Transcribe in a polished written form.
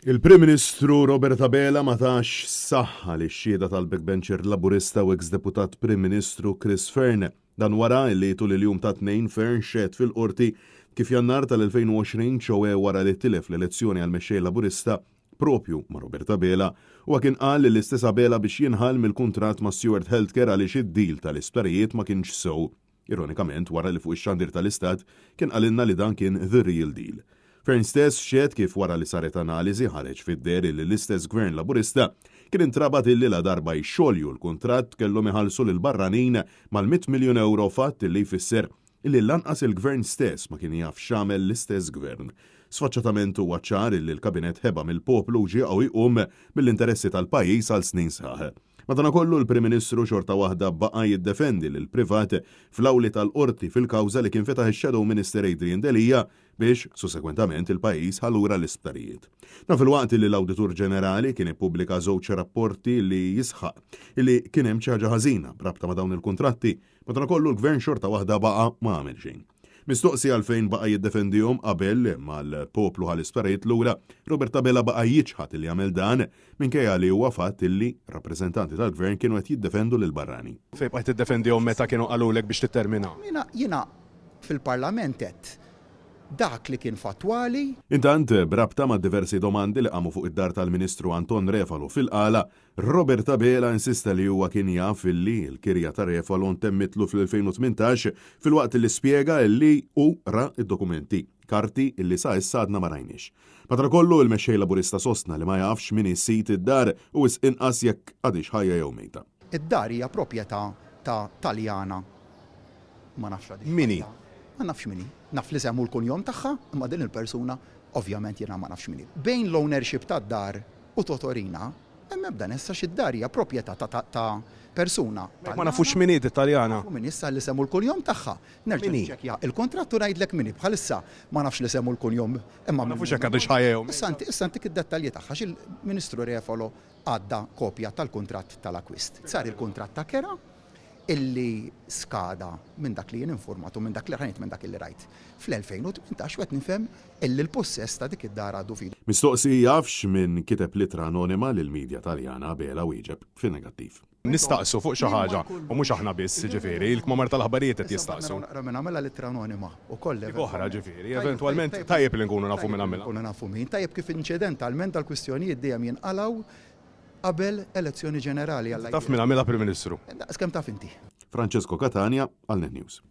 Il-Prim Ministru Robert Abela ma tax saħħa li x-xieda tal-backbencher laburista u ex-deputat Prim Ministru Chris Fern dan wara li tul il-jum ta' tnejn Fern xed fil-qorti kif jannar tal-2020 ċowe wara li tilef l-elezzjoni għal mexxej laburista propju ma' Robert Abela u kien qal li l-istess Abela biex jinħal mill-kuntratt ma' Stewart Healthcare għaliex id-deal tal-isptarijiet ma kienx sew. Ironikament wara li fuq ix-xandir tal-Istat kien qalinna li dan kien the real deal. Fern stess xed kif wara li saret analiżi ħareġ fid-der li l-istess gvern laburista kien intrabat illi la darba jxolju l-kuntratt kellhom iħallsu lil barranin mal-100 miljun euro fatt illi jfisser illi lanqas il-gvern stess ma kien jaf x'għamel l-istess gvern. Sfaċċatament huwa ċar illi l-kabinet ħeba mill-poplu ġie qawwi mill-interessi tal-pajjiż għal snin sħaħ. Madankollu l-Prim Ministru xorta waħda baqa' jiddefendi lil privat fl-awli tal-qorti fil-kawża li kien fetaħ ix-Shadow Minister Adrian Delija biex sussekwentament il-pajjiż ħallura l-isptarijiet. Fil-waqt li l-Awditur Ġenerali kien ippubblika żewġ rapporti li jisħaq li kien hemm xi ħaġa ħażina b'rabta ma' dawn il-kuntratti, madankollu l-Gvern xorta waħda baqa' ma għamel xejn. Mistoqsi għalfejn baqa' jiddefendihom qabel mal-poplu ħall-isptarijiet lura, Robert Abela baqa' jiġħad li jagħmel dan minkejja li huwa fatt illi rappreżentanti tal-Gvern kienu qed jiddefendu lil barrani. Fejn bqgħet tiddefendihom meta kienu qalulek biex tittermina? Jiena fil-Parlament qed dak li kien fatwali. Intant, brabta ma' diversi domandi li qamu fuq id-dar tal-Ministru Anton Refalo fil-qala, Robert Abela insista li huwa kien jaf illi l-kirja ta' Refalo ntemmitlu fil-2018 fil-waqt li spjega illi hu ra id-dokumenti, karti illi sa' issa għadna ma rajniex. Madankollu il-mexxej laburista sostna li ma jafx min issit id-dar u inqas jekk għadix ħajja jew mejta. Id-dar hija proprjetà ta' Taljana. Ma nafx għadix. Mini? Ma nafx mini. Naf li semmu l-kunjom tagħha, imma din il-persuna ovvjament jiena ma nafx mini. Bejn l-ownership tad-dar u Totorina, hemm ebda nessa x'id-dar hija proprjetà ta' persuna. Ma nafux mini Taljana. U min issa li semmu l-kunjom tagħha. Nerġa' niċċekkja il-kontrattu ngħidlek mini bħalissa ma nafx li semmu l-kunjom imma Ma nafux hekk għadux ħajja jew. Issa antik id-dettalji tagħha x'il-Ministru Refalo għadda kopja tal-kuntratt tal-akwist. Sar il-kuntratt ta' kera illi skada minn dak li jien informatu, minn dak li rajt, minn dak li rajt. Fl-2018 qed nifhem illi l-possess ta' dik id-dar għadu filu. Mistoqsi jafx minn kiteb litra anonima lill-medja Taljana Abela wieġeb fin-negattiv. Nistaqsu fuq xi ħaġa u mhux aħna biss ġifieri, il-kmamar tal-aħbarijiet qed jistaqsu. Naqra minn għamela litra anonima ukoll. Oħra ġifieri, eventwalment tajjeb li nkunu nafu minn għamilha. Nkunu nafu min, tajjeb kif inċidentalment tal-kwistjonijiet dejjem jinqalgħu qabel elezzjoni ġenerali. Taf minn għamilha Prim Ministru. Skemm taf inti. Francesco Catania, għal Net News.